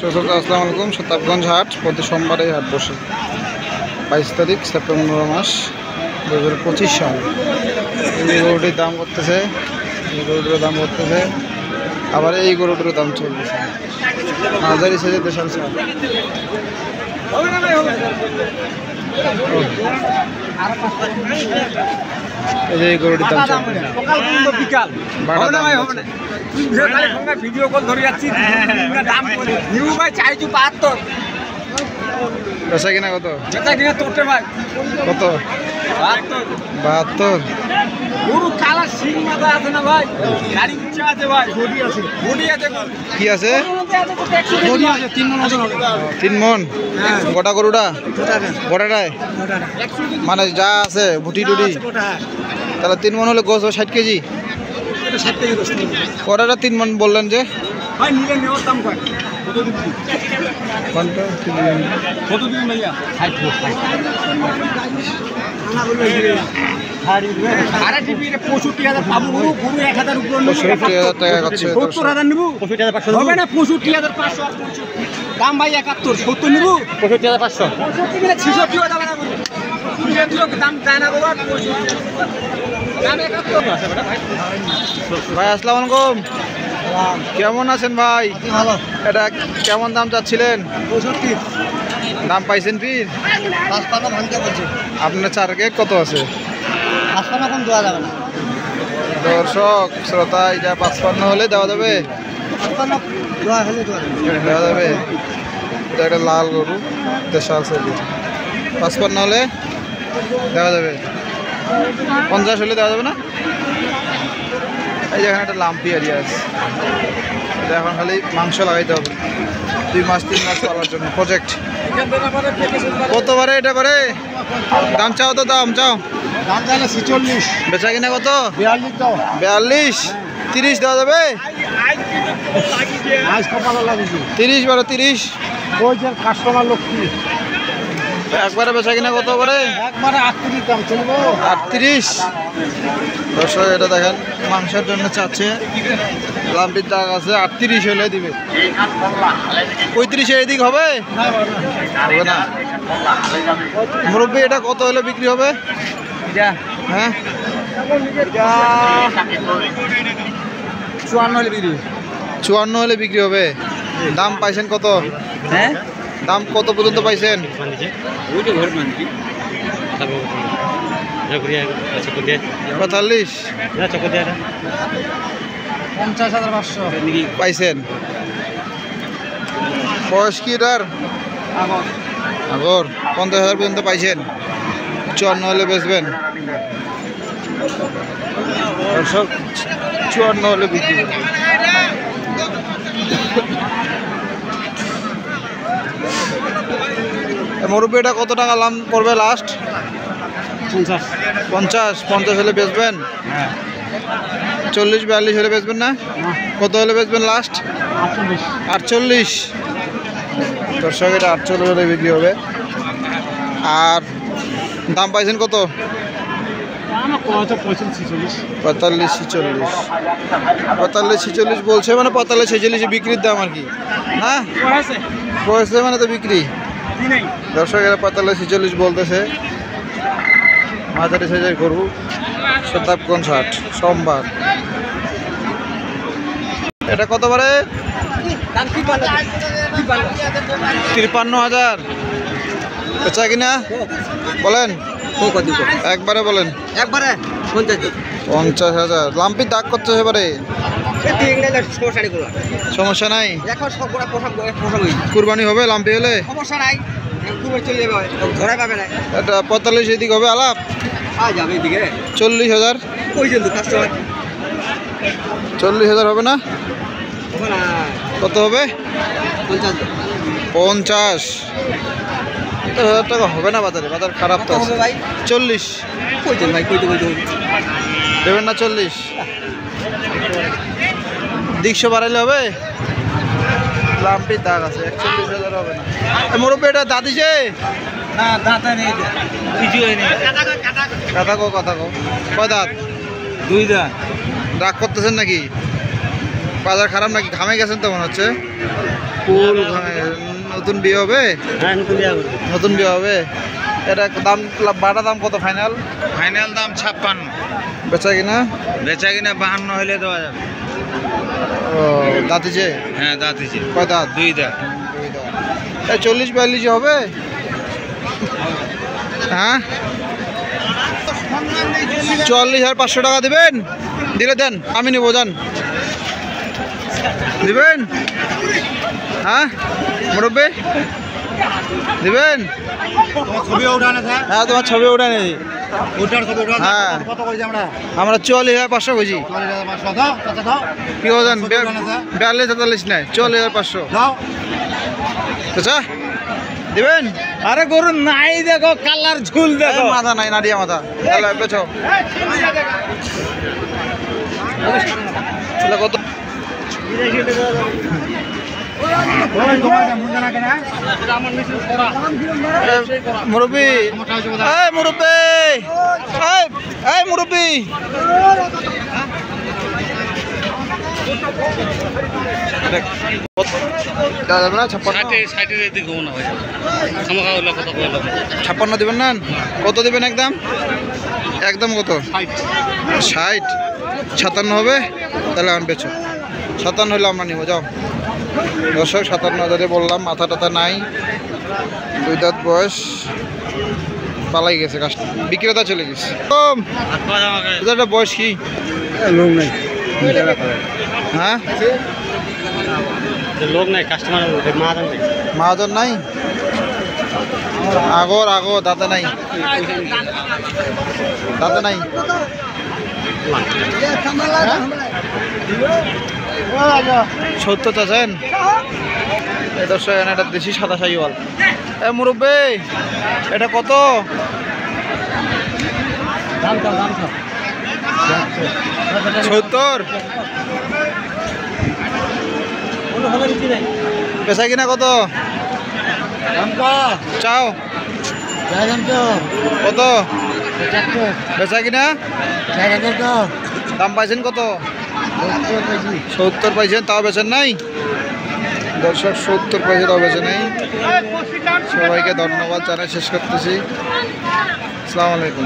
আসসালামু আলাইকুম। শতাবগঞ্জ হাট প্রতি সোমবারে হাট বসে। 22 তারিখ সেপ্টেম্বর মাস 2025 সাল। এই গরুটির দাম করতেছে, এই গরুটির দাম করতেছে, আবার এই গরুটির দাম চলতেছে। মাঝারি সাইজের দেশাল সার। এই যে এই গরুটির দাম চলতেছে। ভিডিও কল ধরে যাচ্ছি দাম নিউ ভাই 472। বেচা কিনা কত? বেচা কিনা তোরতে ভাই কত? 72। গরু কালা সিং মাথা আছে না ভাই? গাড়ি ইচ্ছা আছে ভাই, বডি আছে, বডি আছে। কি আছে? বডি আছে 3 মণ ওজন হবে। 3 মণ? গোটা গরুটা? গোটাটায় মানে যা আছে ভুটি টুটি, তাহলে 3 মণ হলে গোস 60 কেজি। 60 কেজি গোস। গোটাটা 3 মণ বললেন যে ভাই নিলে নেওয়ার দাম কত? কত দিন? কোনটা? কত দিন ভাইয়া? 60 না বলবে আরে টিভি 65000 পাবো। গরু 1000 উপর নেব। 65000 টাকা করছে। 70000 নেব। 65500 হবে না? 65500 দাম ভাই 71। 70 নেব। 65500 65 মিলে 66 হয়ে যাবে না গরু। দাম দেয় না বাবা। দাম 71 আছে বেটা ভাই। ভাই আসসালামু আলাইকুম। কেমন আছেন ভাই? ভালো। এটা কেমন দাম চাচ্ছিলেন? 65। দাম পাইছেন ফির? 55 ভাঙতে বলছে। আপনার টার্গেট কত আছে? 55 কম দেওয়া যাবে না। দর্শক শ্রোতা, এটা 55 হলে দেওয়া যাবে? 55 দেওয়া হলে দেওয়া যাবে। এটা একটা লাল গরু, দেশাল সাইজ। 55 হলে দেওয়া যাবে। 50 হলে দেওয়া যাবে না? এই যে এখানে একটা লাম্পি এরিয়া আছে, এটা এখন খালি মাংস লাগাইতে হবে। 2 মাস 3 মাস পালার জন্য প্রজেক্ট। কত বারে এটা বারে? দাম চাও তো, দাম চাও। দাম জানে 46। বেচা কিনা কত? 42 দাও। 42। 30 দেওয়া যাবে? আজ কপালে লাগিয়েছি। 30 বারো 30। ওই যে কাস্টমার লক্ষ্মী একবারে বেচা কিনা কত করে? একবারে 38 দাম চলবো। 38। দর্শক এটা দেখেন, মাংসের জন্য চাচ্ছে, লাম্পির দাগ আছে। 38 হলে দিবে। 35 এদিক হবে? হবে না। মুরব্বী এটা কত হলে বিক্রি হবে? হ্যাঁ 54 হলে বিক্রি। 54 হলে বিক্রি হবে। দাম পাইছেন কত? হ্যাঁ দাম কত পর্যন্ত পাইছেন? 45 50,500 পাইছেন। বয়স কি এটার? আগর 50,000 পর্যন্ত পাইছেন। 54 হলে বেচবেন। দর্শক 54 হলে বিক্রি করবেন। মুরব্বী এটা কত টাকা লাভ করবে লাস্ট? 50 হলে বেচবেন। 40-42 হলে বেচবেন না? কত হলে বেচবেন লাস্ট? 48। দর্শক এটা 48 হলে বিক্রি হবে। আর দাম পাইছেন কত? 45-46 বলছে, মানে 45-46 বিক্রির দাম আর কি। হ্যাঁ বয়সে মানে তো বিক্রি। দর্শক এরা 45-46 বলতেছে। মাঝারি সাইজের গরু, শতাবগঞ্জ হাট, সোমবার। এটা কত বারে? 53,000 বেচা কিনা বলেন? একবারে বলেন। একবারে 50,000। লাম্পির দাগ করছে এবারে? সমস্যা নাই, কুরবানি হবে লাম্পি হলে। সমস্যা নাই, চলে যাবে, ধরা পাবে না। এটা 45 এদিক হবে আলাপ? যাবে এদিকে 40,000। ওই জন্য কাস্টমার 40,000 হবে না? কত হবে? 50,000 টাকা হবে না বাজারে, বাজার খারাপ তো। 40 কইতেন ভাই, কইতে দেবেন না? 40 150 বাড়াইলে হবে? লাম্পির দাগ আছে, 41,000 হবে না। মুরব্বী এটা দাদিছে না? দাঁতা নেই, কিছুই নেই। কথা কো কয় দাঁত? 2 দাঁত। রাগ করতেছেন নাকি? বাজার খারাপ নাকি? ঘামে গেছেন তো মনে হচ্ছে। ফুল নতুন বিয়ে হবে? হ্যাঁ নতুন বিয়ে করবে। নতুন বিয়ে হবে। এটা দাম বাটা দাম কত ফাইনাল? ফাইনাল দাম 56। বেচা কিনা? বেচা কিনা 52 হইলে দেওয়া যাবে। ও দাঁতিছে? হ্যাঁ দাঁতিছে। কয় দাঁত? 2 দাঁত। 2 দাঁত। 40-42 হবে? হ্যাঁ 40,500 টাকা দিবেন? দিলে দেন, আমি নেবো, যান। দিবেন? হ্যাঁ মুরব্বী দিবেন? ছবি উঠানো স্যার। হ্যাঁ তোমার ছবি ওঠা নেই। ওটার ছবি উঠানো। হ্যাঁ কত কইছি আমরা? আমরা 44,500 বুঝি। 40,500 দাও, কত দাও? কি বলেন? 42-43 নাই, 44,500। দাও। আচ্ছা দিবেন? আরে গরু নাই দেখো, কালার ঝুল দেখো। মাথা নাই, নাড়িয়া মাথা। তাহলে বেচো। তাহলে কত? মুরব্বী, এই মুরব্বী, এই মুরব্বী, যাবে না? 56 দিবেন না? কত দিবেন একদম? একদম কত? 60। 57 হবে? তাহলে আমি বেচো। 57 হলে আমরা নিব, যাও। দর্শক 57,000 বললাম, মাথা টাথা নাই, 2 দাঁত বয়স, পালাই গেছে কাস্টমার, বিক্রেতা চলে গেছে। এটা বয়স কি? লোক নাই। হ্যাঁ লোক নাই, কাস্টমার মাহাজন নাই, আগর দাদা নাই, দাদা নাই। 70 চাচ্ছেন? এই দর্শক এখানে একটা দেশি সাদা শাহিওয়াল। এ মুরব্বী, এটা কত? 70। বেচা কিনা কত? চাও কত? বেচা কিনা দাম পাইছেন কত? 70 পাইছেন, তাও বেচেন নাই? দর্শক 70 পাইছে, তাও বেচে নাই। সবাইকে ধন্যবাদ জানাই শেষ করতেছি। আসসালামু আলাইকুম।